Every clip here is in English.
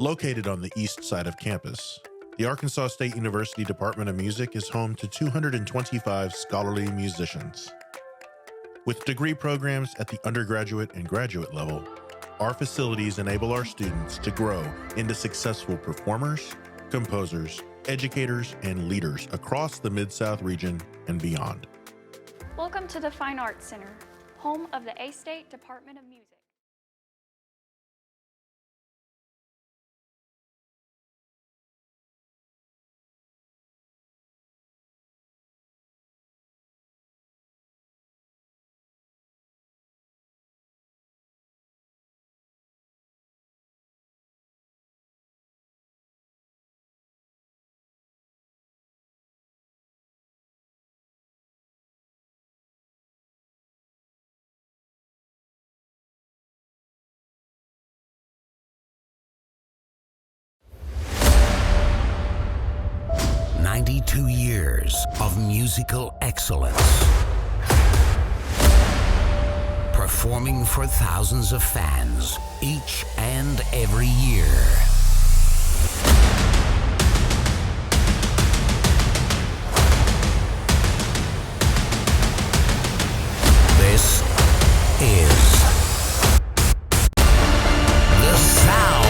Located on the east side of campus, the Arkansas State University Department of Music is home to 225 scholarly musicians. With degree programs at the undergraduate and graduate level, our facilities enable our students to grow into successful performers, composers, educators, and leaders across the Mid-South region and beyond. Welcome to the Fine Arts Center, home of the A-State Department of Music. Years of musical excellence, performing for thousands of fans each and every year. This is the sound.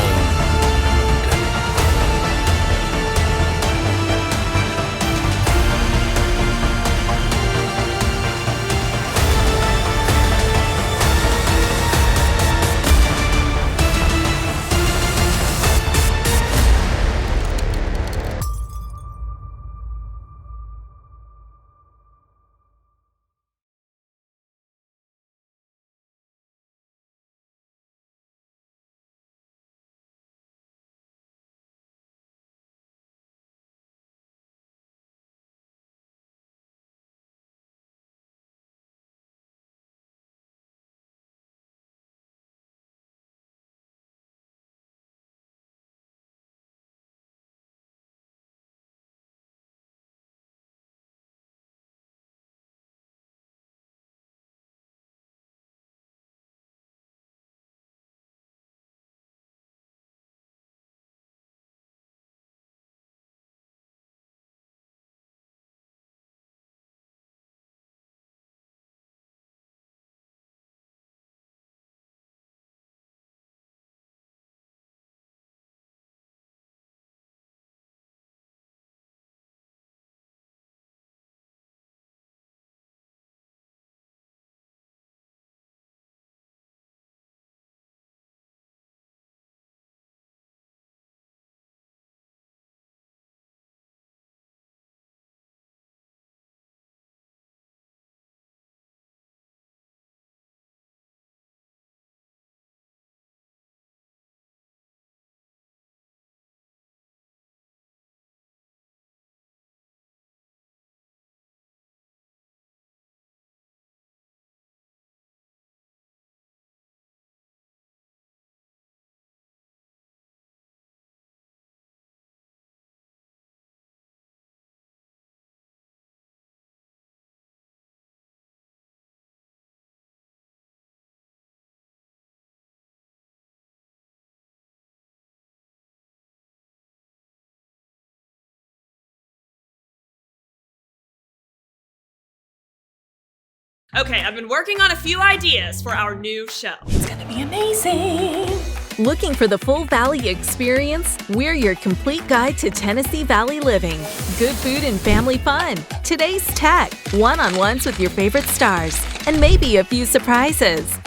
Okay, I've been working on a few ideas for our new show. It's gonna be amazing. Looking for the full Valley experience? We're your complete guide to Tennessee Valley living. Good food and family fun. Today's tech. One-on-ones with your favorite stars. And maybe a few surprises.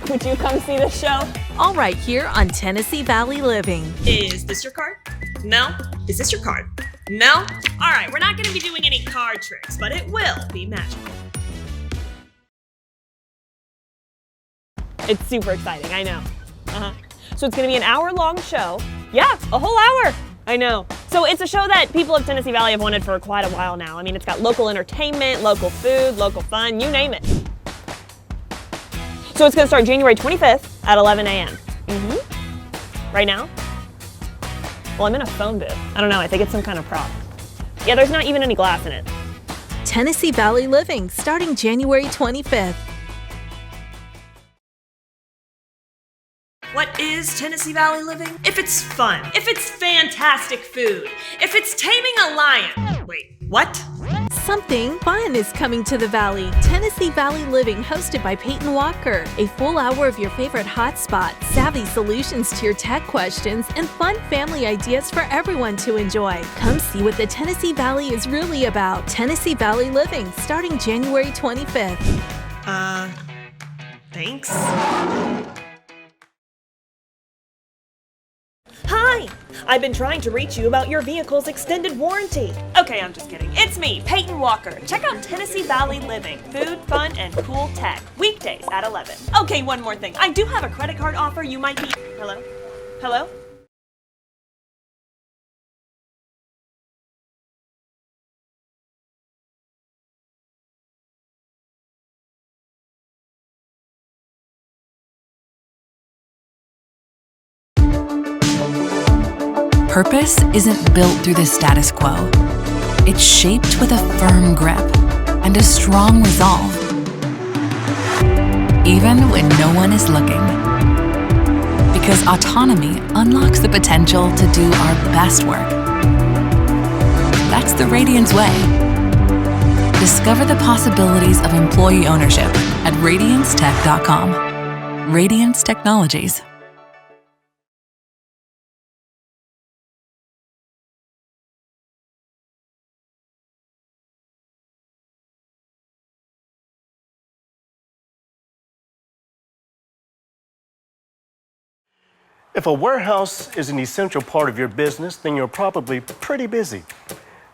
Would you come see the show? All right here on Tennessee Valley Living. Is this your card? No? Is this your card? No? All right, we're not gonna be doing any card tricks, but it will be magical. It's super exciting, I know. So it's gonna be an hour-long show. Yeah, a whole hour. I know. So it's a show that people of Tennessee Valley have wanted for quite a while now. I mean, it's got local entertainment, local food, local fun, you name it. So it's gonna start January 25th at 11 a.m. Right now? Well, I'm in a phone booth. I don't know, I think it's some kind of prop. Yeah, there's not even any glass in it. Tennessee Valley Living, starting January 25th. What is Tennessee Valley living? If it's fun, if it's fantastic food, if it's taming a lion. Wait, what? Something fun is coming to the Valley. Tennessee Valley Living, hosted by Peyton Walker. A full hour of your favorite hotspots, savvy solutions to your tech questions, and fun family ideas for everyone to enjoy. Come see what the Tennessee Valley is really about. Tennessee Valley Living, starting January 25th. Thanks. Hi! I've been trying to reach you about your vehicle's extended warranty. Okay, I'm just kidding. It's me, Peyton Walker. Check out Tennessee Valley Living. Food, fun, and cool tech. Weekdays at 11. Okay, one more thing. I do have a credit card offer you might be... Hello? Hello? Purpose isn't built through the status quo. It's shaped with a firm grip and a strong resolve, even when no one is looking. Because autonomy unlocks the potential to do our best work. That's the Radiance way. Discover the possibilities of employee ownership at radiancetech.com. Radiance Technologies. If a warehouse is an essential part of your business, then you're probably pretty busy.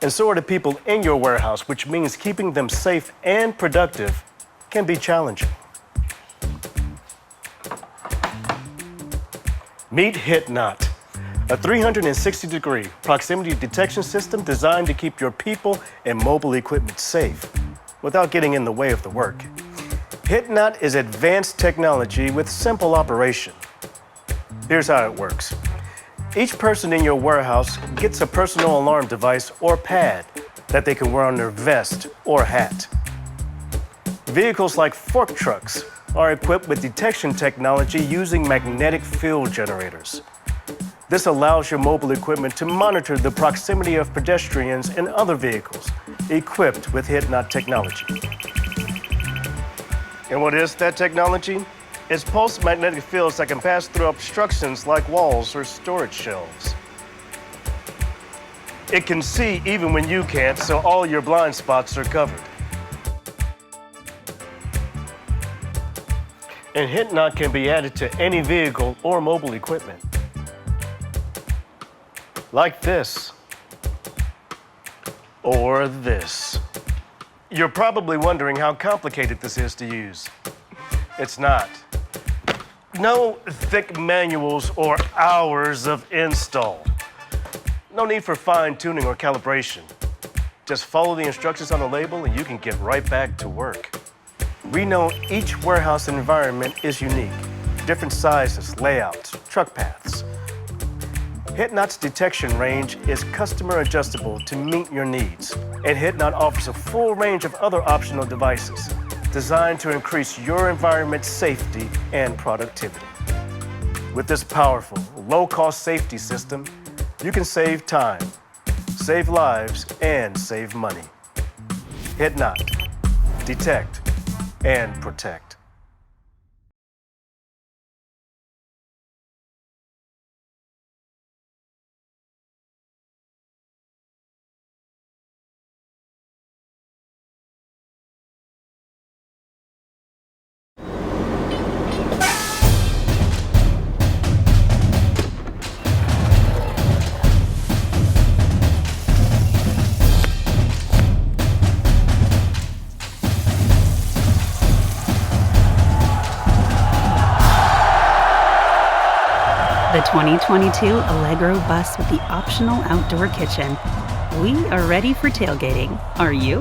And so are the people in your warehouse, which means keeping them safe and productive can be challenging. Meet HitNot, a 360-degree proximity detection system designed to keep your people and mobile equipment safe without getting in the way of the work. HitNot is advanced technology with simple operation. Here's how it works. Each person in your warehouse gets a personal alarm device or pad that they can wear on their vest or hat. Vehicles like fork trucks are equipped with detection technology using magnetic field generators. This allows your mobile equipment to monitor the proximity of pedestrians and other vehicles equipped with HitNot technology. And what is that technology? It's pulsed magnetic fields that can pass through obstructions like walls or storage shelves. It can see even when you can't, so all your blind spots are covered. And HitNot can be added to any vehicle or mobile equipment. Like this. Or this. You're probably wondering how complicated this is to use. It's not. No thick manuals or hours of install. No need for fine-tuning or calibration. Just follow the instructions on the label and you can get right back to work. We know each warehouse environment is unique. Different sizes, layouts, truck paths. HitNot's detection range is customer adjustable to meet your needs. And HitNot offers a full range of other optional devices designed to increase your environment's safety and productivity. With this powerful, low-cost safety system, you can save time, save lives, and save money. HitNot. Detect and protect. The 2022 Allegro bus with the optional outdoor kitchen. We are ready for tailgating. Are you?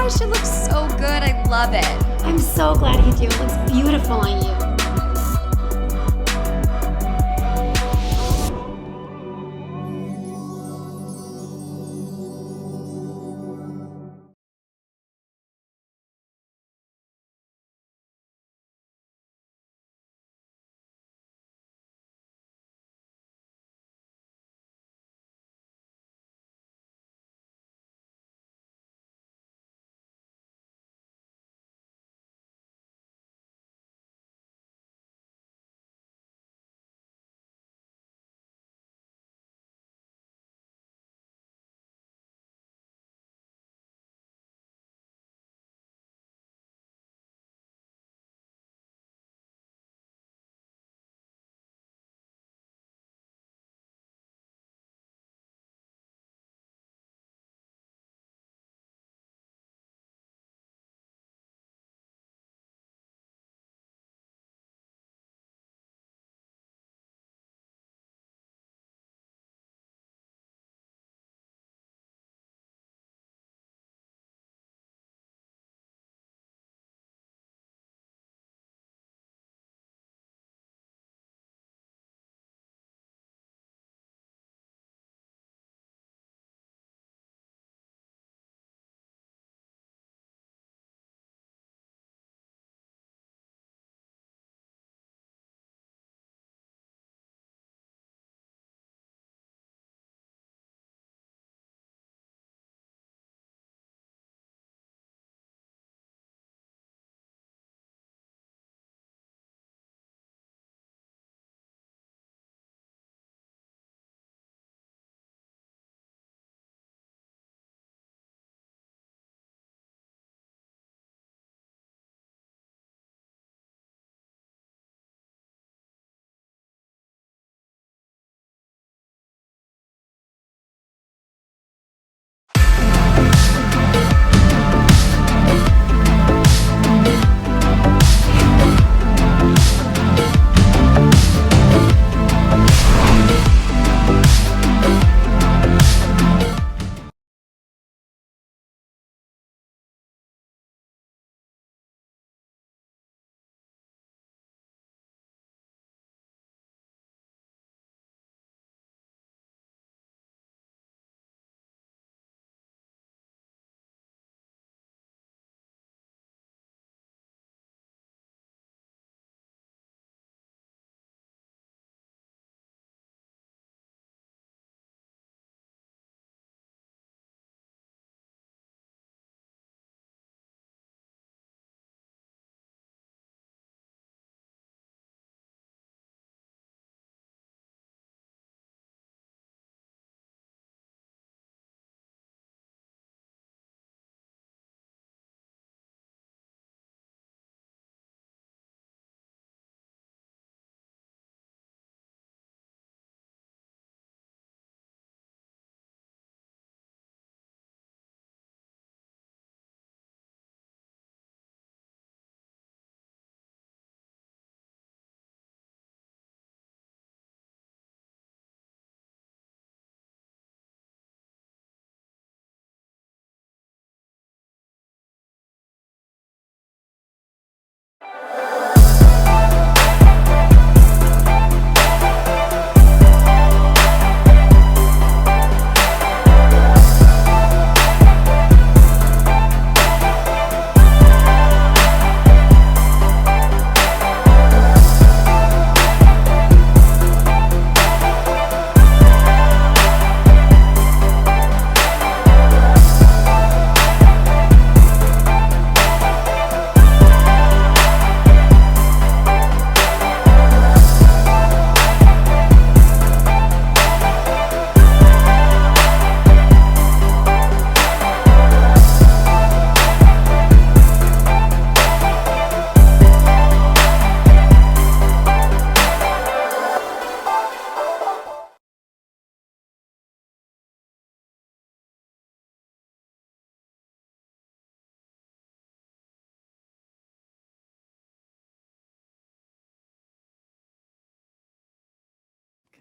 gosh, it looks so good. I love it. I'm so glad you do. It looks beautiful on you.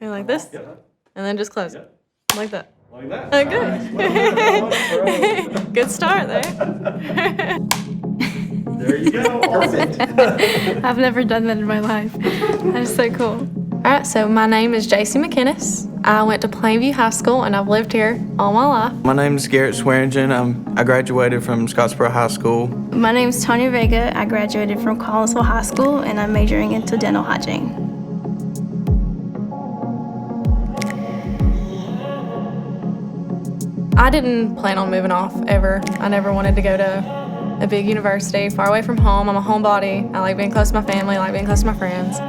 Okay, like this, and then just close it, like that. Like that. Oh, good. Good start there. There you go. Perfect. I've never done that in my life. That is so cool. All right, so my name is JC McInnes. I went to Plainview High School, and I've lived here all my life. My name is Garrett Swearingen. I graduated from Scottsboro High School. My name is Tanya Vega. I graduated from Collinsville High School, and I'm majoring into dental hygiene. I didn't plan on moving off, ever. I never wanted to go to a big university far away from home. I'm a homebody. I like being close to my family, I like being close to my friends.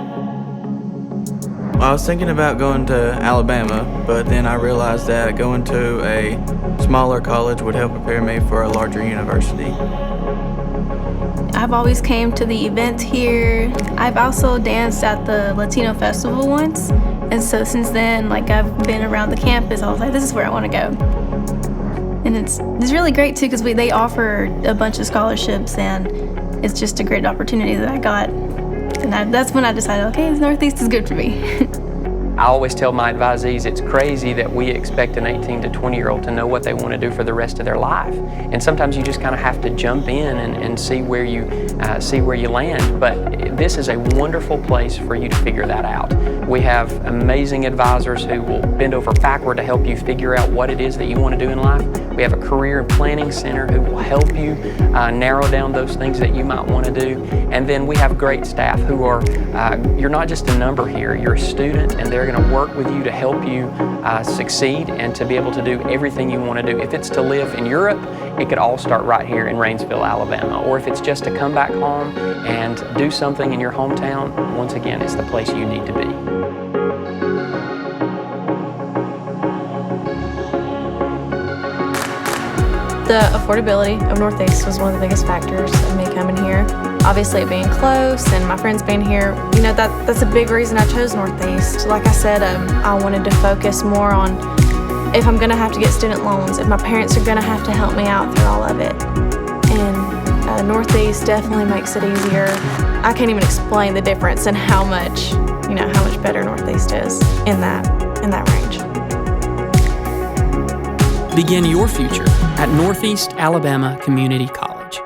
I was thinking about going to Alabama, but then I realized that going to a smaller college would help prepare me for a larger university. I've always came to the events here. I've also danced at the Latino Festival once, and so since then, I've been around the campus. I was like, this is where I want to go. And it's really great too, because they offer a bunch of scholarships, and it's just a great opportunity that I got. And that's when I decided, okay, Northeast is good for me. I always tell my advisees it's crazy that we expect an 18 to 20-year-old to know what they want to do for the rest of their life. And sometimes you just kind of have to jump in and see where you land. But this is a wonderful place for you to figure that out. We have amazing advisors who will bend over backward to help you figure out what it is that you want to do in life. We have a career and planning center who will help you narrow down those things that you might want to do. And then we have great staff who are, you're not just a number here, you're a student, and they're going to work with you to help you succeed and to be able to do everything you want to do. If it's to live in Europe, it could all start right here in Rainsville, Alabama. Or if it's just to come back home and do something in your hometown, once again, it's the place you need to be. The affordability of Northeast was one of the biggest factors of me coming here. Obviously, it being close and my friends being here, that's a big reason I chose Northeast. Like I said, I wanted to focus more on if I'm gonna have to get student loans, if my parents are gonna have to help me out through all of it. And Northeast definitely makes it easier. I can't even explain the difference in how much better Northeast is in that range. Begin your future at Northeast Alabama Community College.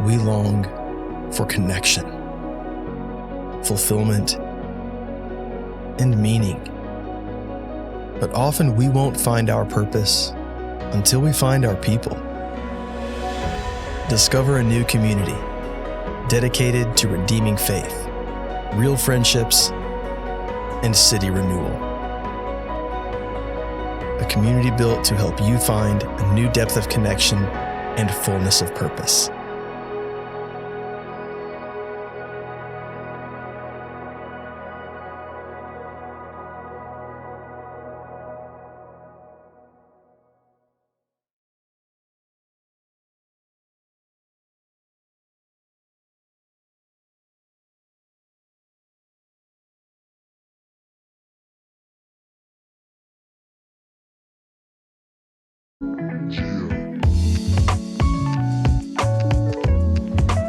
We long for connection, fulfillment, and meaning. But often we won't find our purpose until we find our people. Discover a new community dedicated to redeeming faith, real friendships, and city renewal. A community built to help you find a new depth of connection and fullness of purpose.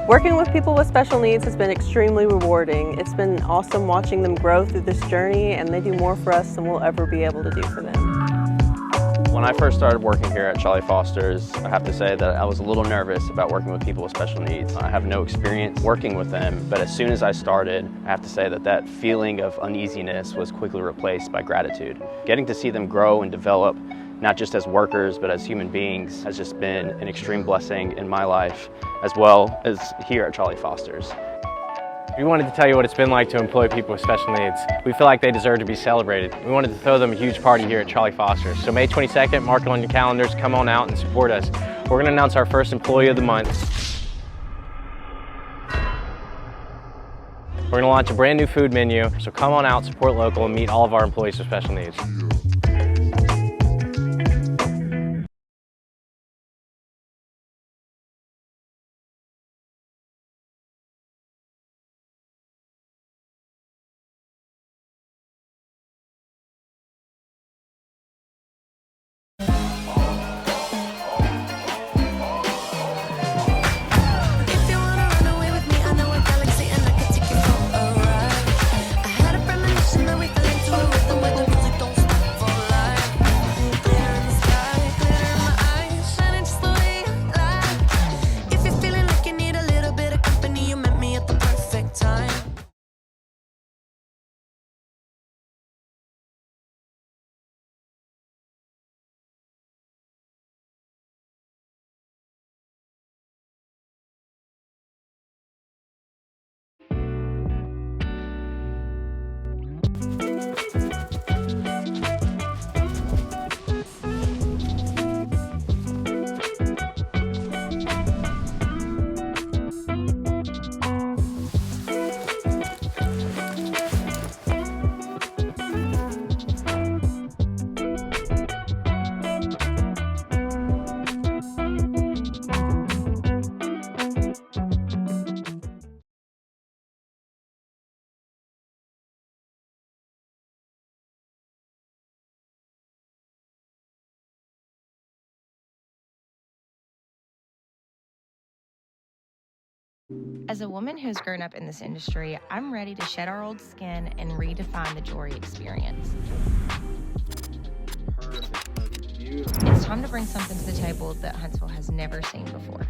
Working with people with special needs has been extremely rewarding. It's been awesome watching them grow through this journey, and they do more for us than we'll ever be able to do for them. When I first started working here at Charlie Foster's, I have to say that I was a little nervous about working with people with special needs. I have no experience working with them, but as soon as I started, I have to say that that feeling of uneasiness was quickly replaced by gratitude. Getting to see them grow and develop, not just as workers, but as human beings, has just been an extreme blessing in my life, as well as here at Charlie Foster's. We wanted to tell you what it's been like to employ people with special needs. We feel like they deserve to be celebrated. We wanted to throw them a huge party here at Charlie Foster's. So May 22nd, mark it on your calendars, come on out and support us. We're going to announce our first Employee of the Month. We're going to launch a brand new food menu, so come on out, support local, and meet all of our employees with special needs. As a woman who's grown up in this industry, I'm ready to shed our old skin and redefine the jewelry experience. It's time to bring something to the table that Huntsville has never seen before.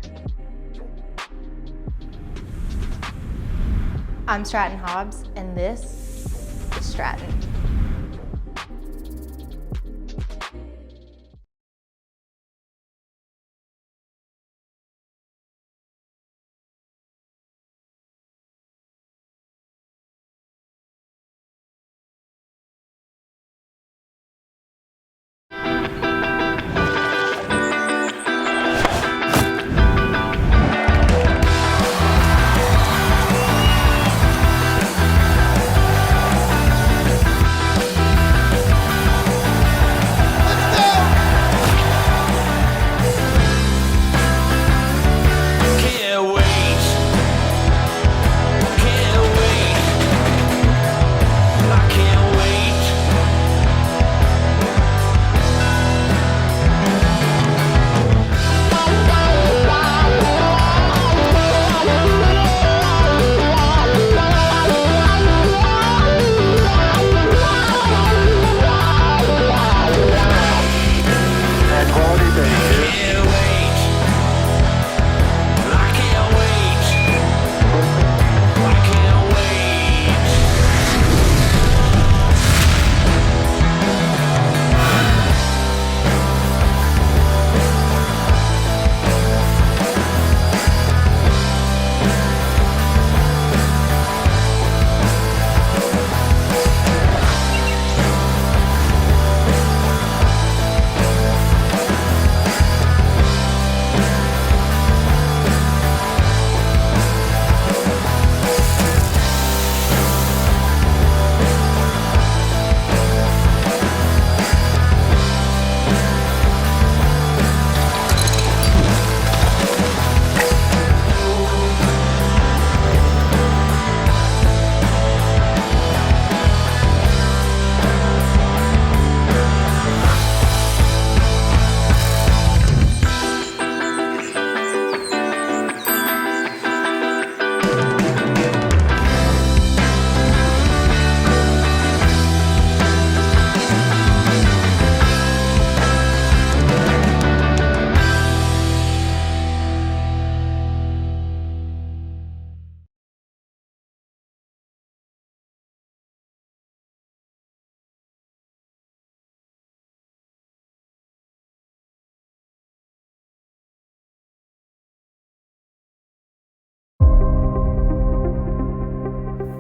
I'm Stratton Hobbs, and this is Stratton.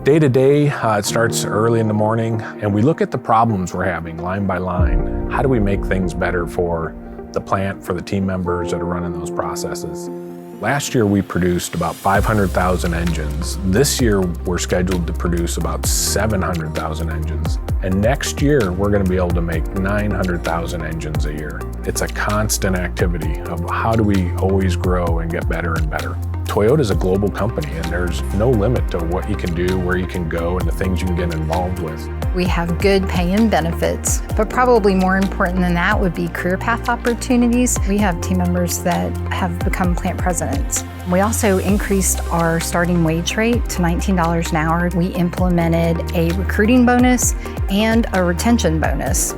Day to day, it starts early in the morning, and we look at the problems we're having line by line. How do we make things better for the plant, for the team members that are running those processes? Last year we produced about 500,000 engines. This year we're scheduled to produce about 700,000 engines. And next year we're going to be able to make 900,000 engines a year. It's a constant activity of how do we always grow and get better and better. Toyota is a global company and there's no limit to what you can do, where you can go, and the things you can get involved with. We have good pay and benefits, but probably more important than that would be career path opportunities. We have team members that have become plant presidents. We also increased our starting wage rate to $19 an hour. We implemented a recruiting bonus and a retention bonus.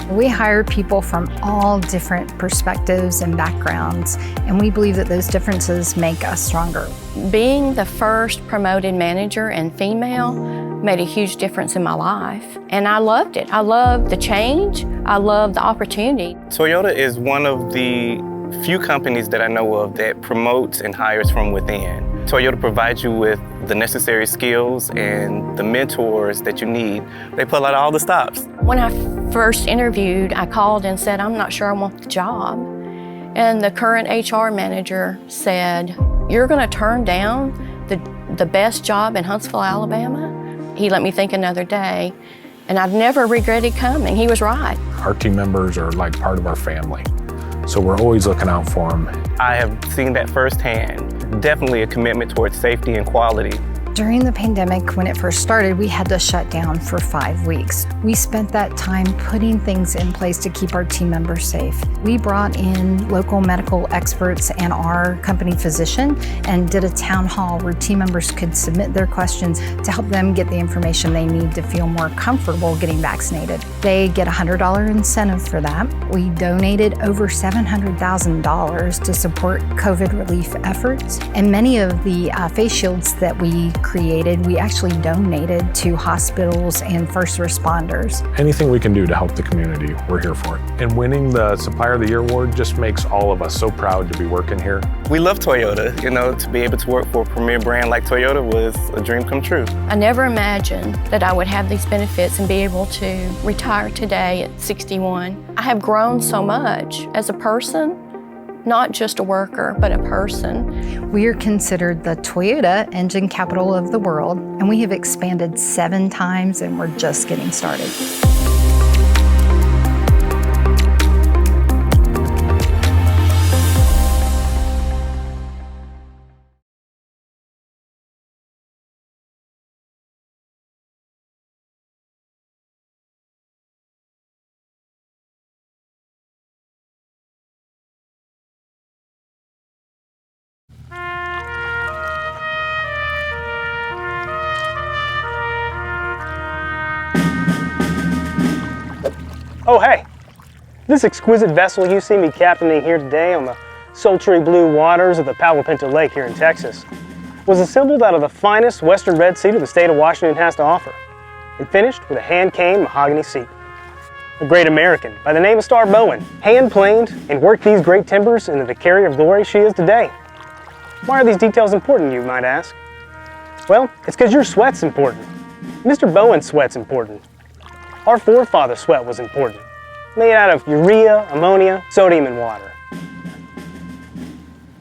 We hire people from all different perspectives and backgrounds, and we believe that those differences make us stronger. Being the first promoted manager and female made a huge difference in my life, and I loved it. I loved the change. I loved the opportunity. Toyota is one of the few companies that I know of that promotes and hires from within. Toyota provides you with the necessary skills and the mentors that you need. They pull out all the stops. When I first interviewed, I called and said, I'm not sure I want the job. And the current HR manager said, you're gonna turn down the best job in Huntsville, Alabama? He let me think another day, and I've never regretted coming. He was right. Our team members are like part of our family, so we're always looking out for them. I have seen that firsthand. Definitely a commitment towards safety and quality. During the pandemic, when it first started, we had to shut down for 5 weeks. We spent that time putting things in place to keep our team members safe. We brought in local medical experts and our company physician and did a town hall where team members could submit their questions to help them get the information they need to feel more comfortable getting vaccinated. They get a $100 incentive for that. We donated over $700,000 to support COVID relief efforts, and many of the face shields that we created, we actually donated to hospitals and first responders. Anything we can do to help the community, we're here for it. And winning the Supplier of the Year award just makes all of us so proud to be working here. We love Toyota. You know, to be able to work for a premier brand like Toyota was a dream come true. I never imagined that I would have these benefits and be able to retire today at 61. I have grown so much as a person, not just a worker, but a person. We are considered the Toyota engine capital of the world, and we have expanded 7 times, and we're just getting started. Oh hey, this exquisite vessel you see me captaining here today on the sultry blue waters of the Palo Pinto Lake here in Texas was assembled out of the finest western red cedar the state of Washington has to offer and finished with a hand-caned mahogany seat. A great American by the name of Star Bowen hand-planed and worked these great timbers into the carrier of glory she is today. Why are these details important, you might ask? Well, it's because your sweat's important. Mr. Bowen's sweat's important. Our forefather's sweat was important, made out of urea, ammonia, sodium, and water.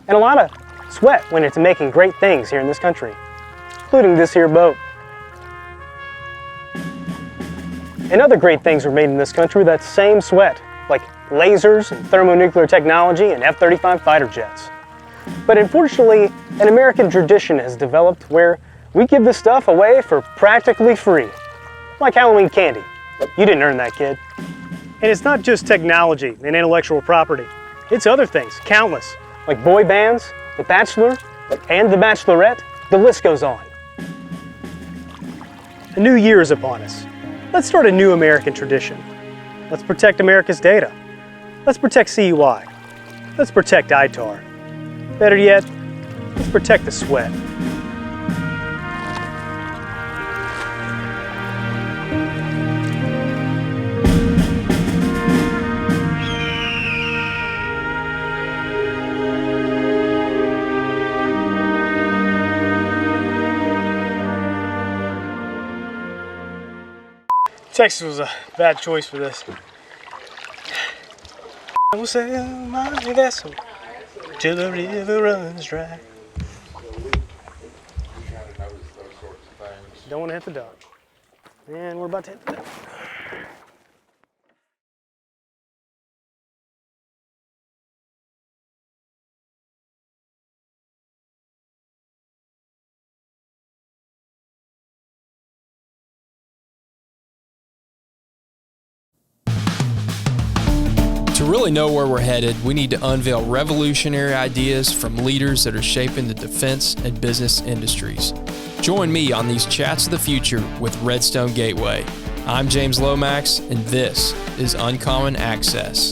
And a lot of sweat went into making great things here in this country, including this here boat. And other great things were made in this country with that same sweat, like lasers and thermonuclear technology and F-35 fighter jets. But unfortunately, an American tradition has developed where we give this stuff away for practically free, like Halloween candy. You didn't earn that, kid. And it's not just technology and intellectual property. It's other things, countless, like boy bands, The Bachelor, and The Bachelorette. The list goes on. A new year is upon us. Let's start a new American tradition. Let's protect America's data. Let's protect CUI. Let's protect ITAR. Better yet, let's protect the sweat. Texas was a bad choice for this. I will sail my vessel till the river runs dry. Don't want to hit the duck. And we're about to hit the duck. To really know where we're headed, we need to unveil revolutionary ideas from leaders that are shaping the defense and business industries. Join me on these Chats of the Future with Redstone Gateway. I'm James Lomax, and this is Uncommon Access.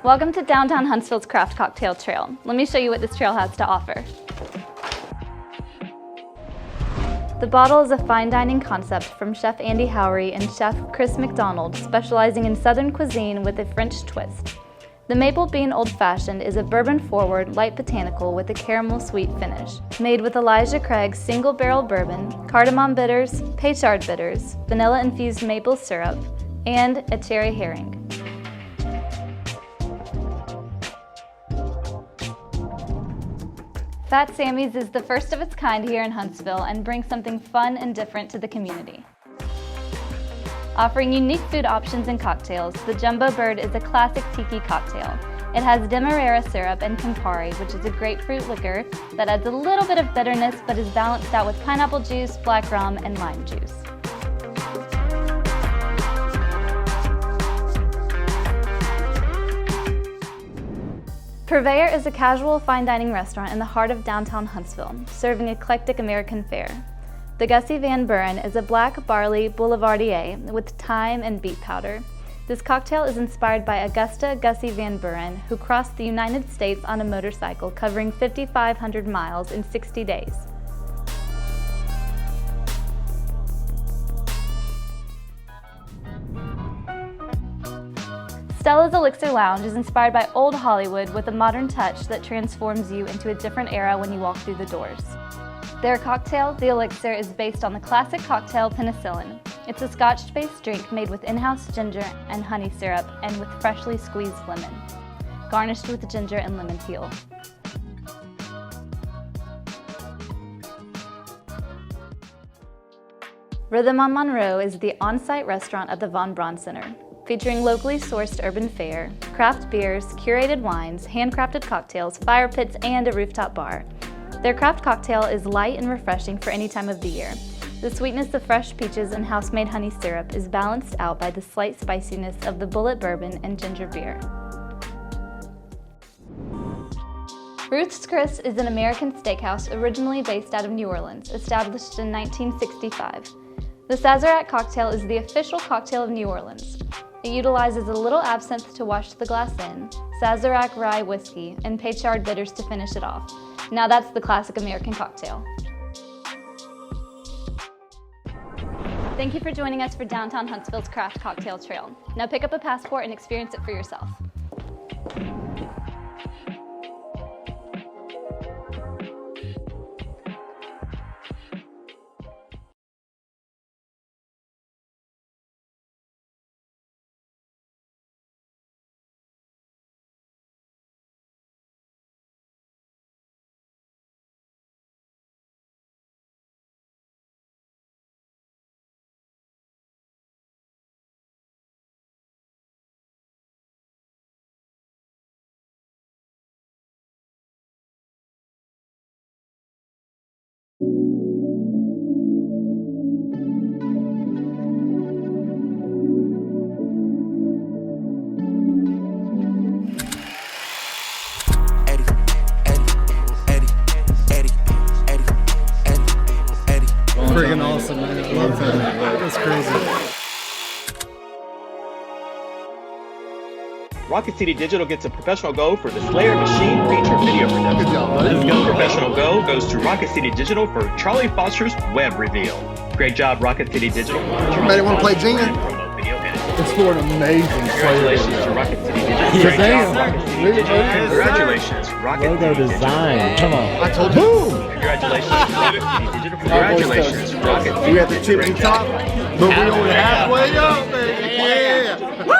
Welcome to downtown Huntsville's Craft Cocktail Trail. Let me show you what this trail has to offer. The bottle is a fine dining concept from Chef Andy Howery and Chef Chris McDonald, specializing in Southern cuisine with a French twist. The Maple Bean Old Fashioned is a bourbon-forward, light botanical with a caramel sweet finish. Made with Elijah Craig's single barrel bourbon, cardamom bitters, Peychaud bitters, vanilla-infused maple syrup, and a cherry herring. Fat Sammy's is the first of its kind here in Huntsville and brings something fun and different to the community. Offering unique food options and cocktails, the Jumbo Bird is a classic tiki cocktail. It has Demerara syrup and Campari, which is a grapefruit liquor that adds a little bit of bitterness but is balanced out with pineapple juice, black rum, and lime juice. Purveyor is a casual fine dining restaurant in the heart of downtown Huntsville, serving eclectic American fare. The Gussie Van Buren is a black barley boulevardier with thyme and beet powder. This cocktail is inspired by Augusta Gussie Van Buren, who crossed the United States on a motorcycle covering 5,500 miles in 60 days. Stella's Elixir Lounge is inspired by old Hollywood with a modern touch that transforms you into a different era when you walk through the doors. Their cocktail, the Elixir, is based on the classic cocktail penicillin. It's a Scotch-based drink made with in-house ginger and honey syrup and with freshly squeezed lemon, garnished with ginger and lemon peel. Rhythm on Monroe is the on-site restaurant at the Von Braun Center, featuring locally sourced urban fare, craft beers, curated wines, handcrafted cocktails, fire pits, and a rooftop bar. Their craft cocktail is light and refreshing for any time of the year. The sweetness of fresh peaches and house-made honey syrup is balanced out by the slight spiciness of the Bullet bourbon and ginger beer. Ruth's Chris is an American steakhouse originally based out of New Orleans, established in 1965. The Sazerac cocktail is the official cocktail of New Orleans. It utilizes a little absinthe to wash the glass in, Sazerac rye whiskey, and Peychaud bitters to finish it off. Now that's the classic American cocktail. Thank you for joining us for downtown Huntsville's Craft Cocktail Trail. Now pick up a passport and experience it for yourself. Friggin' awesome, man. I love that. That's crazy. Rocket City Digital gets a Professional Go for the Slayer Machine feature video production. Good job, buddy. The Professional Go goes to Rocket City Digital for Charlie Foster's web reveal. Great job, Rocket City Digital. Anybody want to play Jenga? It's for an amazing Congratulations to Rocket City Digital. Great job, Rocket City Digital. Congratulations, Rocket Logo City design. Digital. Come on. I told you. Boom! Congratulations, Rocket City Digital. Congratulations, Rocket City. We got the chippy top, but we only halfway up, baby. Yeah. Woo!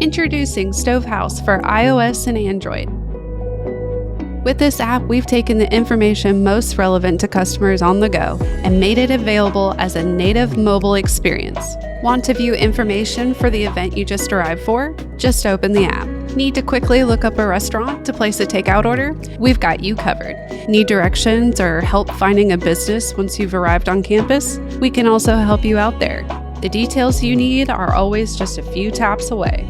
Introducing Stovehouse for iOS and Android. With this app, we've taken the information most relevant to customers on the go and made it available as a native mobile experience. Want to view information for the event you just arrived for? Just open the app. Need to quickly look up a restaurant to place a takeout order? We've got you covered. Need directions or help finding a business once you've arrived on campus? We can also help you out there. The details you need are always just a few taps away.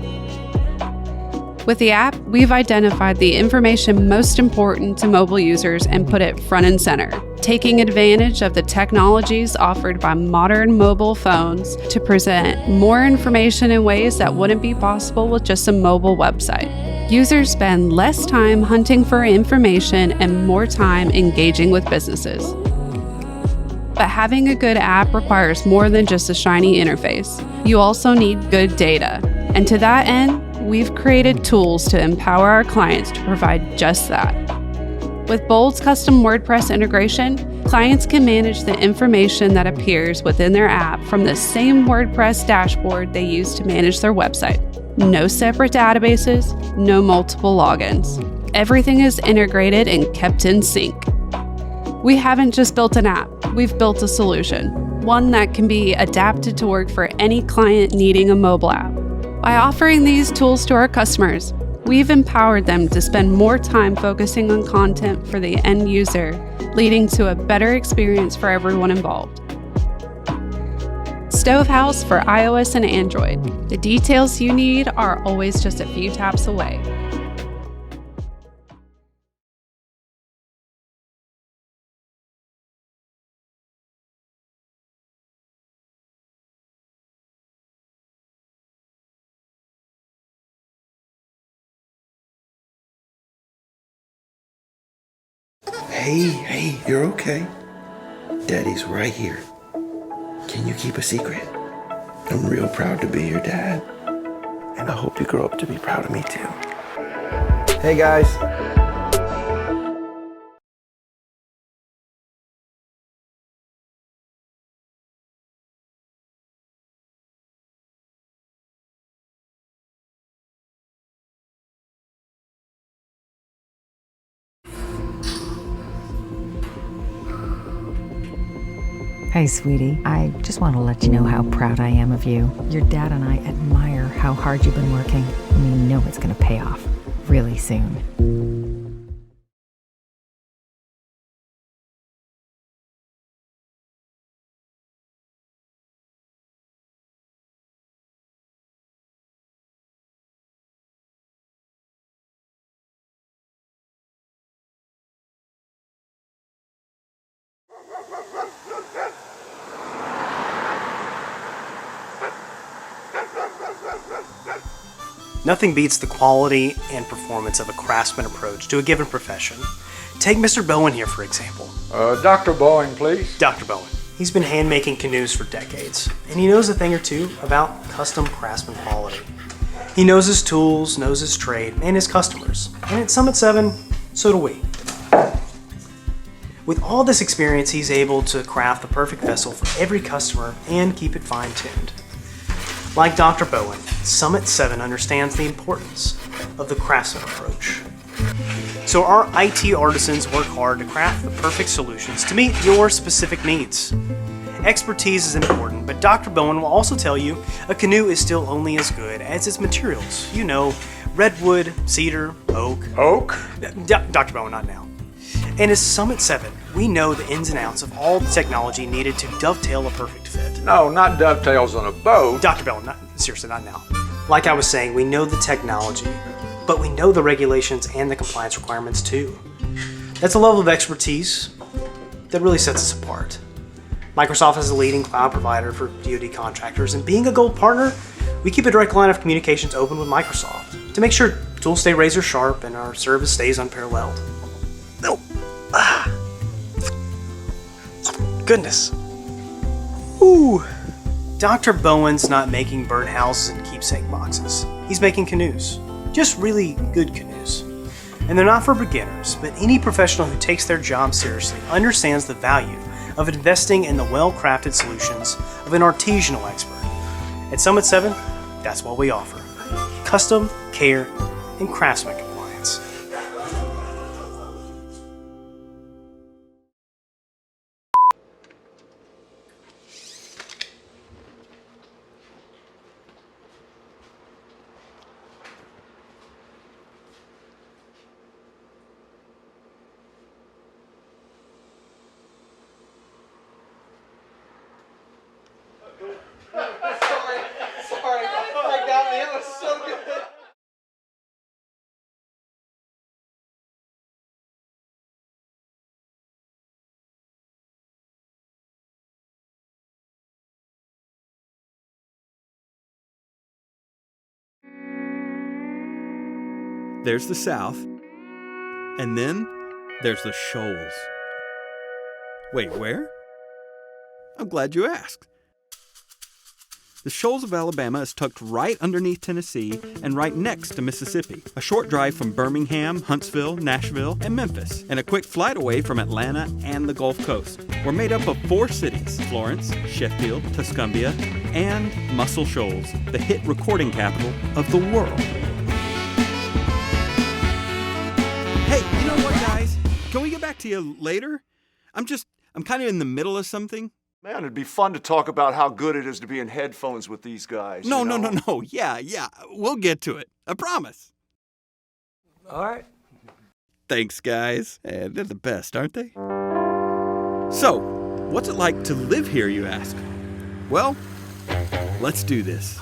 With the app, we've identified the information most important to mobile users and put it front and center, taking advantage of the technologies offered by modern mobile phones to present more information in ways that wouldn't be possible with just a mobile website. Users spend less time hunting for information and more time engaging with businesses. But having a good app requires more than just a shiny interface. You also need good data. And to that end, we've created tools to empower our clients to provide just that. With Bold's custom WordPress integration, clients can manage the information that appears within their app from the same WordPress dashboard they use to manage their website. No separate databases, no multiple logins. Everything is integrated and kept in sync. We haven't just built an app, we've built a solution, one that can be adapted to work for any client needing a mobile app. By offering these tools to our customers, we've empowered them to spend more time focusing on content for the end user, leading to a better experience for everyone involved. Stovehouse for iOS and Android. The details you need are always just a few taps away. Hey, you're okay. Daddy's right here. Can you keep a secret? I'm real proud to be your dad. And I hope you grow up to be proud of me too. Hey guys. Hey, sweetie, I just want to let you know how proud I am of you. Your dad and I admire how hard you've been working, and we know it's going to pay off really soon. Nothing beats the quality and performance of a craftsman approach to a given profession. Take Mr. Bowen here, for example. Dr. Bowen, please. Dr. Bowen. He's been hand-making canoes for decades, and he knows a thing or two about custom craftsman quality. He knows his tools, knows his trade, and his customers. And at Summit 7, so do we. With all this experience, he's able to craft the perfect vessel for every customer and keep it fine-tuned. Like Dr. Bowen, Summit 7 understands the importance of the craftsman approach. So our IT artisans work hard to craft the perfect solutions to meet your specific needs. Expertise is important, but Dr. Bowen will also tell you a canoe is still only as good as its materials. You know, redwood, cedar, oak. Oak? Dr. Bowen, not now. And as Summit 7, we know the ins and outs of all the technology needed to dovetail a perfect fit. No, not dovetails on a boat. Dr. Bowen, seriously, not now. Like I was saying, we know the technology, but we know the regulations and the compliance requirements too. That's a level of expertise that really sets us apart. Microsoft is a leading cloud provider for DoD contractors, and being a gold partner, we keep a direct line of communications open with Microsoft to make sure tools stay razor sharp and our service stays unparalleled. Goodness. Ooh. Dr. Bowen's not making birdhouses and keepsake boxes. He's making canoes. Just really good canoes. And they're not for beginners, but any professional who takes their job seriously understands the value of investing in the well-crafted solutions of an artisanal expert. At Summit 7, that's what we offer. custom, care, and craftsman compliance. Sorry, that got me. That was so good. There's the South, and then there's the Shoals. Wait, where? I'm glad you asked. The Shoals of Alabama is tucked right underneath Tennessee and right next to Mississippi. A short drive from Birmingham, Huntsville, Nashville, and Memphis, and a quick flight away from Atlanta and the Gulf Coast. We're made up of 4 cities: Florence, Sheffield, Tuscumbia, and Muscle Shoals, the hit recording capital of the world. Hey, you know what, guys? Can we get back to you later? I'm kind of in the middle of something. Man, it'd be fun to talk about how good it is to be in headphones with these guys. No. Yeah. We'll get to it. I promise. All right. Thanks, guys. They're the best, aren't they? So, what's it like to live here, you ask? Well, let's do this.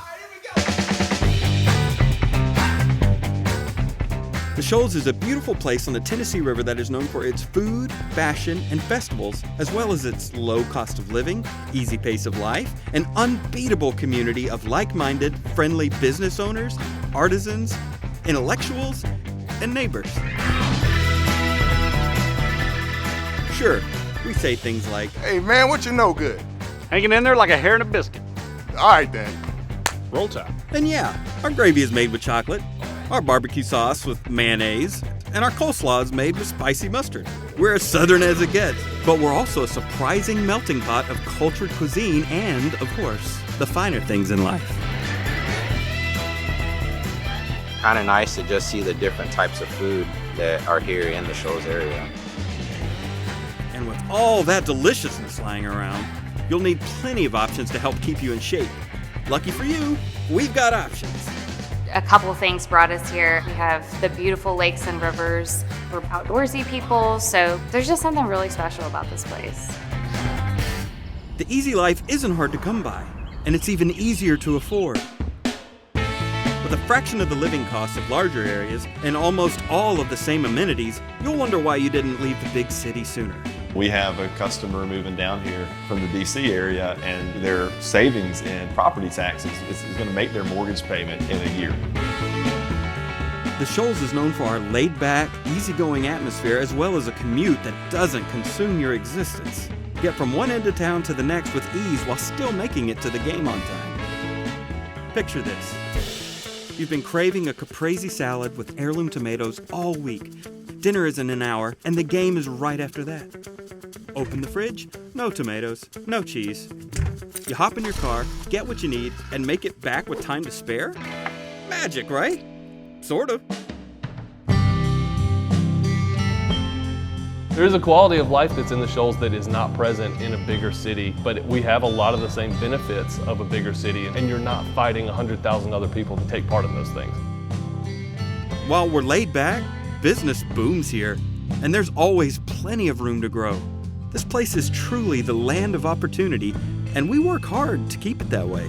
The Shoals is a beautiful place on the Tennessee River that is known for its food, fashion, and festivals, as well as its low cost of living, easy pace of life, an unbeatable community of like-minded, friendly business owners, artisans, intellectuals, and neighbors. Sure, we say things like, "Hey man, what you know good?" Hanging in there like a hair in a biscuit. All right then. Roll Tide. And yeah, our gravy is made with chocolate, our barbecue sauce with mayonnaise, and our coleslaw is made with spicy mustard. We're as Southern as it gets, but we're also a surprising melting pot of cultured cuisine and, of course, the finer things in life. Kind of nice to just see the different types of food that are here in the Shoals area. And with all that deliciousness lying around, you'll need plenty of options to help keep you in shape. Lucky for you, we've got options. A couple things brought us here. We have the beautiful lakes and rivers. We're outdoorsy people, so there's just something really special about this place. The easy life isn't hard to come by, and it's even easier to afford. With a fraction of the living costs of larger areas and almost all of the same amenities, you'll wonder why you didn't leave the big city sooner. We have a customer moving down here from the DC area, and their savings in property taxes is going to make their mortgage payment in a year. The Shoals is known for our laid-back, easygoing atmosphere, as well as a commute that doesn't consume your existence. Get from one end of town to the next with ease while still making it to the game on time. Picture this. You've been craving a caprese salad with heirloom tomatoes all week. Dinner is in an hour, and the game is right after that. Open the fridge, no tomatoes, no cheese. You hop in your car, get what you need, and make it back with time to spare? Magic, right? Sort of. There is a quality of life that's in the Shoals that is not present in a bigger city, but we have a lot of the same benefits of a bigger city, and you're not fighting 100,000 other people to take part in those things. While we're laid back, business booms here, and there's always plenty of room to grow. This place is truly the land of opportunity, and we work hard to keep it that way.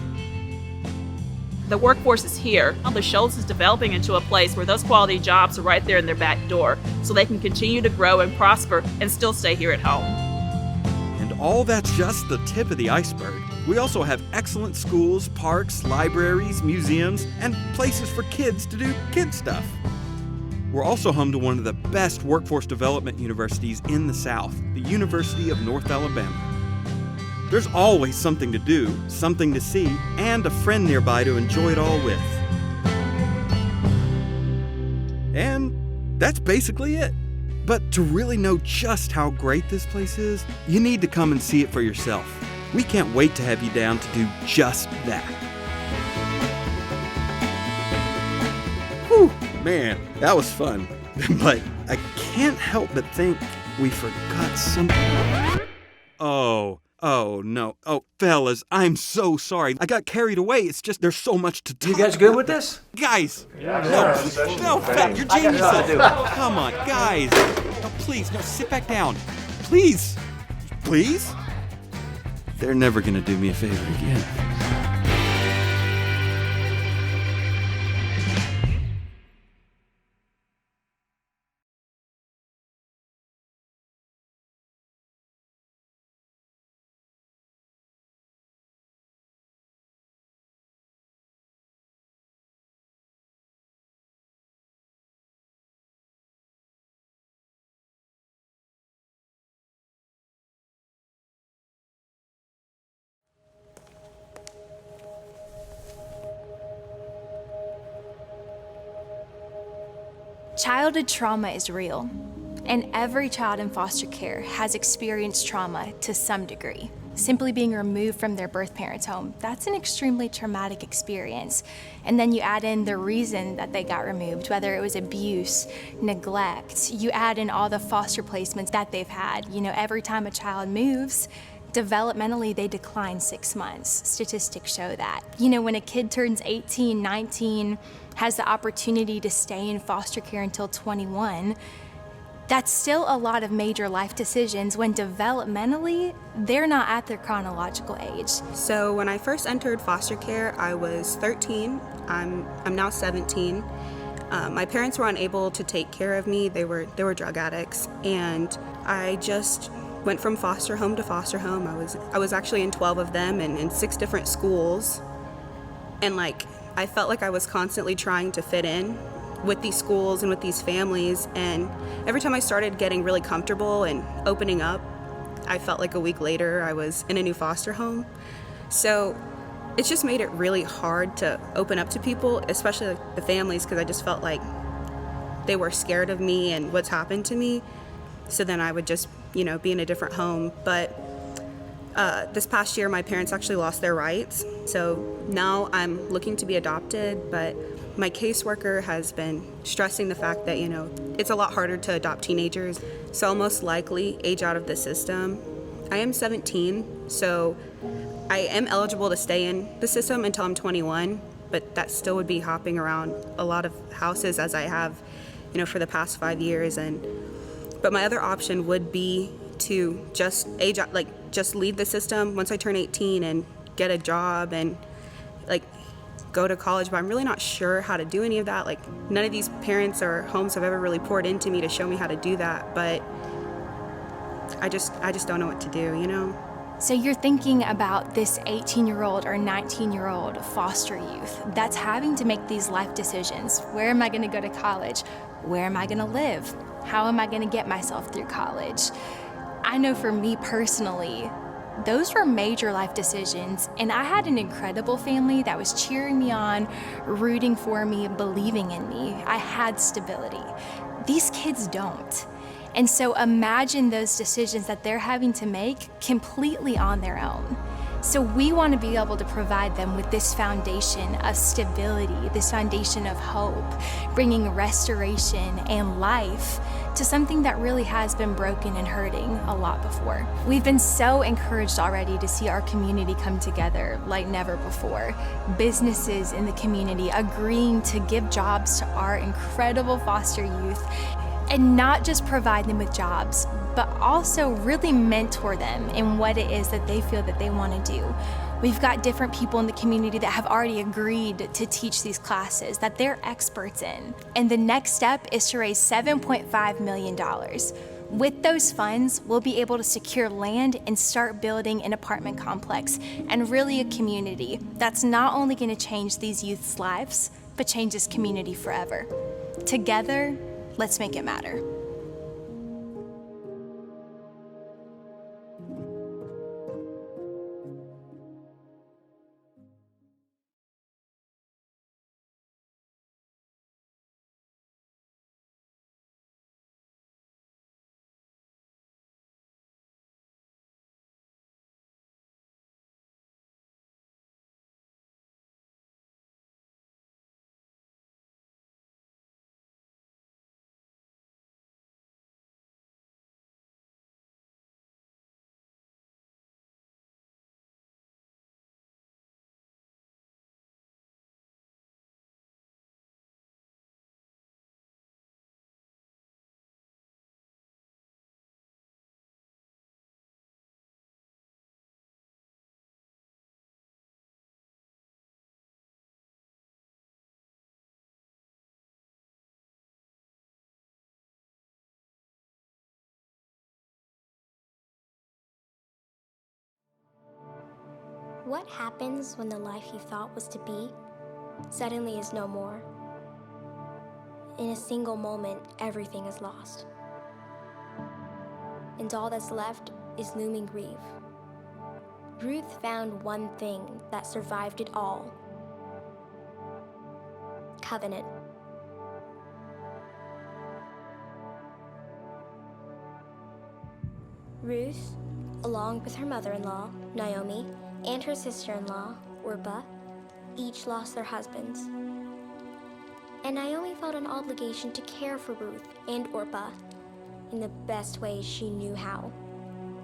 The workforce is here. The Shoals is developing into a place where those quality jobs are right there in their back door, so they can continue to grow and prosper and still stay here at home. And all that's just the tip of the iceberg. We also have excellent schools, parks, libraries, museums, and places for kids to do kid stuff. We're also home to one of the best workforce development universities in the South, the University of North Alabama. There's always something to do, something to see, and a friend nearby to enjoy it all with. And that's basically it. But to really know just how great this place is, you need to come and see it for yourself. We can't wait to have you down to do just that. Man, that was fun. But I can't help but think we forgot something. Oh no. Oh, fellas, I'm so sorry. I got carried away. It's just there's so much to talk. You guys good with this? Guys! Yeah. No, Fat, you're geniuses! Come on, guys! No, please, no, sit back down. Please! Please? They're never gonna do me a favor again. Childhood trauma is real, and every child in foster care has experienced trauma to some degree. Simply being removed from their birth parents' home, that's an extremely traumatic experience. And then you add in the reason that they got removed, whether it was abuse, neglect, you add in all the foster placements that they've had. You know, every time a child moves, developmentally, they decline 6 months. Statistics show that. You know, when a kid turns 18, 19, has the opportunity to stay in foster care until 21, that's still a lot of major life decisions when developmentally, they're not at their chronological age. So when I first entered foster care, I was 13. I'm now 17. My parents were unable to take care of me. They were drug addicts, and I just went from foster home to foster home. I was actually in 12 of them and in 6 different schools. And I felt like I was constantly trying to fit in with these schools and with these families. And every time I started getting really comfortable and opening up, I felt like a week later I was in a new foster home. So it's just made it really hard to open up to people, especially the families, because I just felt like they were scared of me and what's happened to me. So then I would just, be in a different home. But this past year, my parents actually lost their rights. So now I'm looking to be adopted, but my caseworker has been stressing the fact that, it's a lot harder to adopt teenagers. So I'll most likely age out of the system. I am 17, so I am eligible to stay in the system until I'm 21, but that still would be hopping around a lot of houses as I have, for the past 5 years. But my other option would be to just age out, just leave the system once I turn 18 and get a job and go to college. But I'm really not sure how to do any of that. None of these parents or homes have ever really poured into me to show me how to do that. But I just don't know what to do, So you're thinking about this 18-year-old or 19-year-old foster youth that's having to make these life decisions. Where am I going to go to college? Where am I going to live? How am I going to get myself through college? I know for me personally, those were major life decisions, and I had an incredible family that was cheering me on, rooting for me, believing in me. I had stability. These kids don't. And so imagine those decisions that they're having to make completely on their own. So we want to be able to provide them with this foundation of stability, this foundation of hope, bringing restoration and life to something that really has been broken and hurting a lot before. We've been so encouraged already to see our community come together like never before. Businesses in the community agreeing to give jobs to our incredible foster youth, and not just provide them with jobs, but also really mentor them in what it is that they feel that they want to do. We've got different people in the community that have already agreed to teach these classes that they're experts in. And the next step is to raise $7.5 million. With those funds, we'll be able to secure land and start building an apartment complex and really a community that's not only going to change these youth's lives, but change this community forever. Together, let's make it matter. What happens when the life you thought was to be suddenly is no more? In a single moment, everything is lost. And all that's left is looming grief. Ruth found one thing that survived it all. Covenant. Ruth, along with her mother-in-law, Naomi, and her sister-in-law, Orpah, each lost their husbands. And Naomi felt an obligation to care for Ruth and Orpah in the best way she knew how.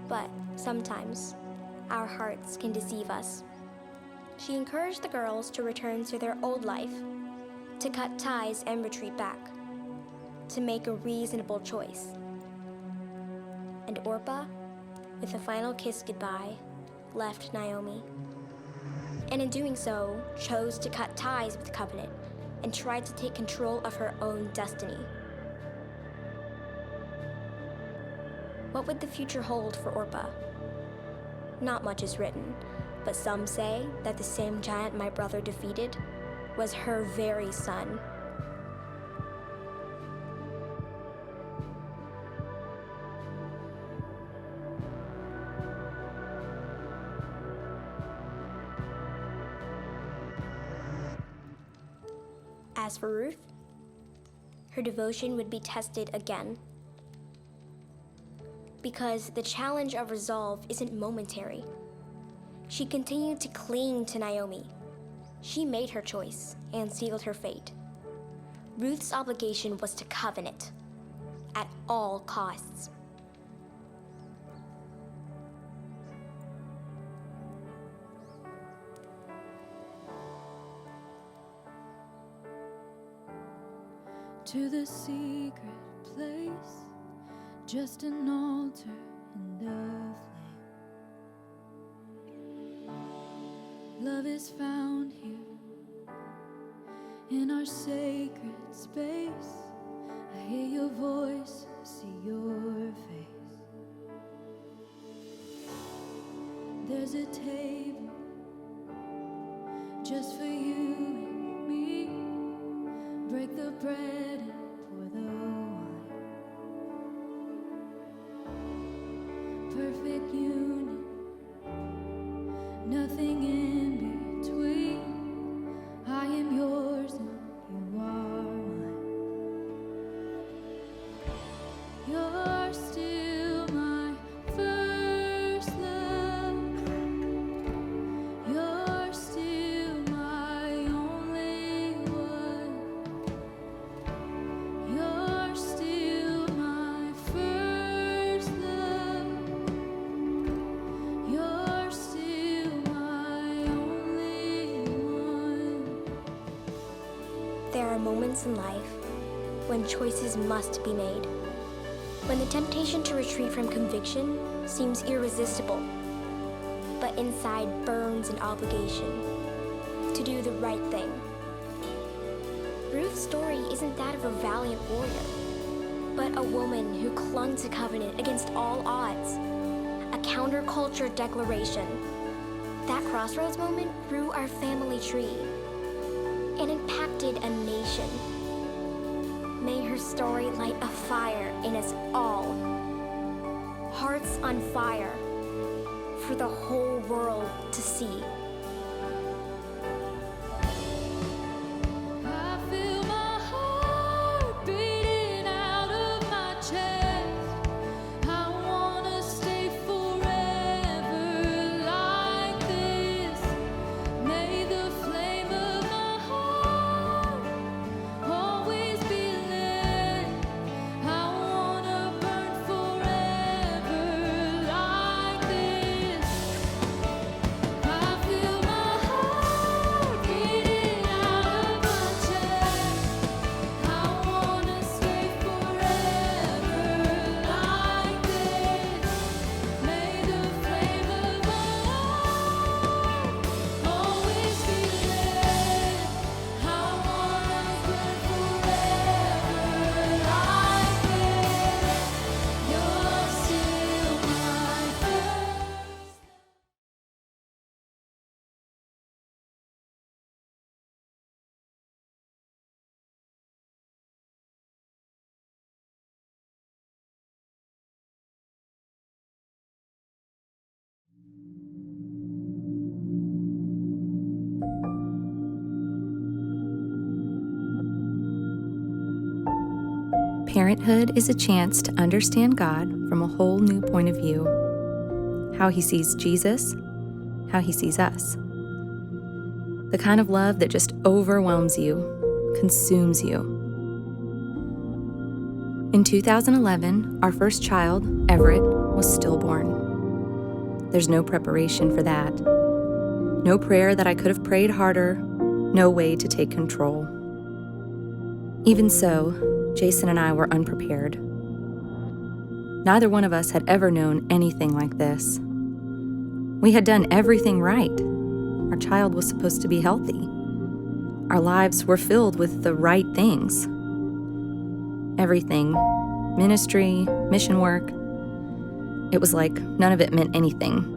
But sometimes, our hearts can deceive us. She encouraged the girls to return to their old life, to cut ties and retreat back, to make a reasonable choice. And Orpah, with a final kiss goodbye, left Naomi. And in doing so, chose to cut ties with Covenant and tried to take control of her own destiny. What would the future hold for Orpah? Not much is written, but some say that the same giant my brother defeated was her very son. As for Ruth, her devotion would be tested again. Because the challenge of resolve isn't momentary. She continued to cling to Naomi. She made her choice and sealed her fate. Ruth's obligation was to covenant at all costs. To the secret place, just an altar and a flame. Love is found here in our sacred space. I hear your voice, see your face. There's a table just for you and me. Break the bread and pour the wine. Perfect union, nothing in between. I am yours and you are mine. You're still my first love. You're still my only one. You're still my first love. You're still my only one. There are moments in life when choices must be made. When the temptation to retreat from conviction seems irresistible, but inside burns an obligation to do the right thing. Ruth's story isn't that of a valiant warrior, but a woman who clung to covenant against all odds, a counterculture declaration. That crossroads moment grew our family tree and impacted a nation. May her story light a fire in us all. Hearts on fire for the whole world to see. I feel my heart beating out of my chest. I wanna stay forever like this. May the flame of my heart always be lit. I wanna burn forever like this. I feel Parenthood is a chance to understand God from a whole new point of view. How he sees Jesus, how he sees us. The kind of love that just overwhelms you, consumes you. In 2011, our first child, Everett, was stillborn. There's no preparation for that. No prayer that I could have prayed harder, no way to take control. Even so, Jason and I were unprepared. Neither one of us had ever known anything like this. We had done everything right. Our child was supposed to be healthy. Our lives were filled with the right things. Everything, ministry, mission work. It was like none of it meant anything.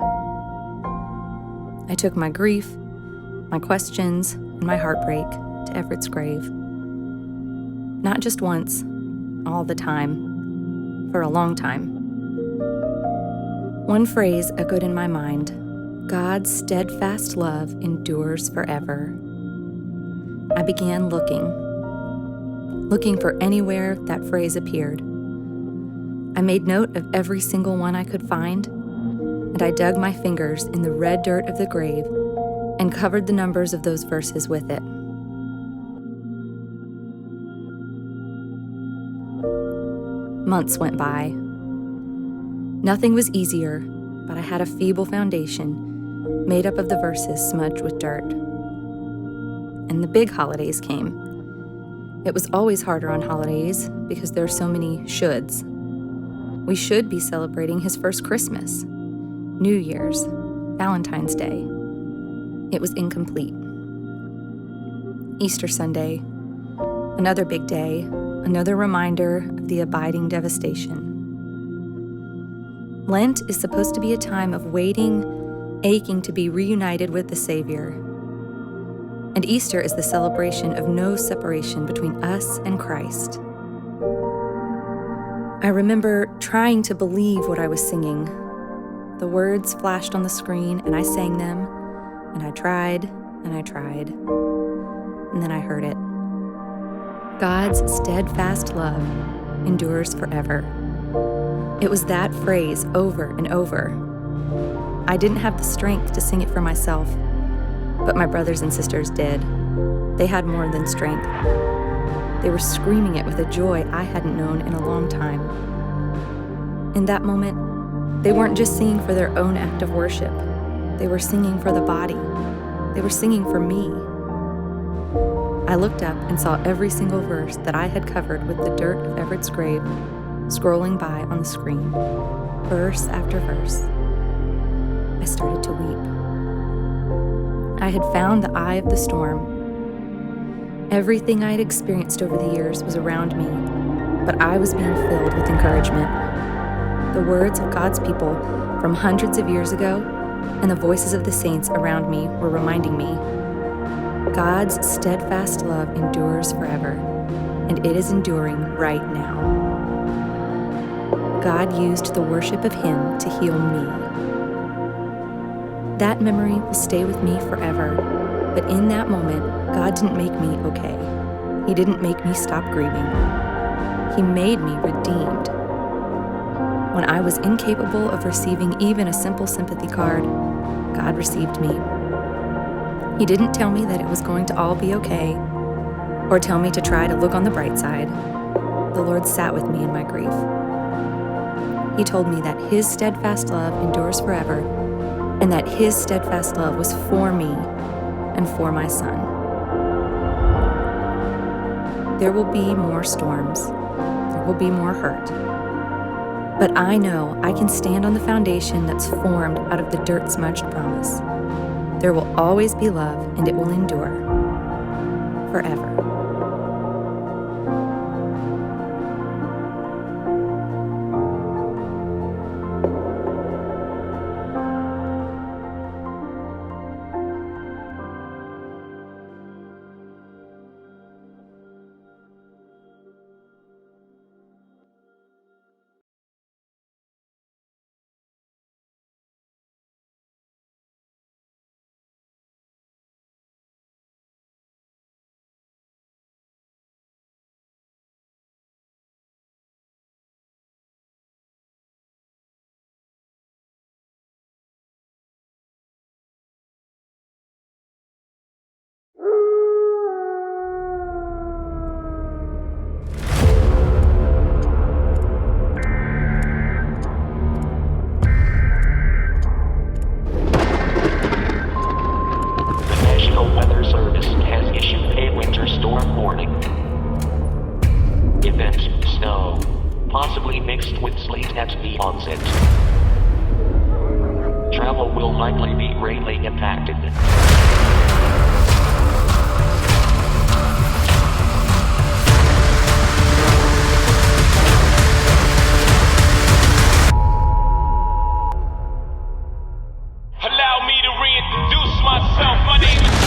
I took my grief, my questions, and my heartbreak to Everett's grave. Not just once, all the time, for a long time. One phrase echoed in my mind: God's steadfast love endures forever. I began looking for anywhere that phrase appeared. I made note of every single one I could find, and I dug my fingers in the red dirt of the grave and covered the numbers of those verses with it. Months went by. Nothing was easier, but I had a feeble foundation made up of the verses smudged with dirt. And the big holidays came. It was always harder on holidays because there are so many shoulds. We should be celebrating his first Christmas, New Year's, Valentine's Day. It was incomplete. Easter Sunday, another big day, another reminder of the abiding devastation. Lent is supposed to be a time of waiting, aching to be reunited with the Savior. And Easter is the celebration of no separation between us and Christ. I remember trying to believe what I was singing. The words flashed on the screen and I sang them, and I tried, and I tried, and then I heard it. God's steadfast love endures forever. It was that phrase over and over. I didn't have the strength to sing it for myself, but my brothers and sisters did. They had more than strength. They were screaming it with a joy I hadn't known in a long time. In that moment, they weren't just singing for their own act of worship. They were singing for the body. They were singing for me. I looked up and saw every single verse that I had covered with the dirt of Everett's grave scrolling by on the screen, verse after verse. I started to weep. I had found the eye of the storm. Everything I had experienced over the years was around me, but I was being filled with encouragement. The words of God's people from hundreds of years ago and the voices of the saints around me were reminding me, God's steadfast love endures forever, and it is enduring right now. God used the worship of Him to heal me. That memory will stay with me forever, but in that moment, God didn't make me okay. He didn't make me stop grieving. He made me redeemed. When I was incapable of receiving even a simple sympathy card, God received me. He didn't tell me that it was going to all be okay, or tell me to try to look on the bright side. The Lord sat with me in my grief. He told me that His steadfast love endures forever, and that His steadfast love was for me and for my son. There will be more storms. There will be more hurt. But I know I can stand on the foundation that's formed out of the dirt-smudged promise. There will always be love, and it will endure forever. late at the onset. Travel will likely be greatly impacted. Allow me to reintroduce myself. My name is...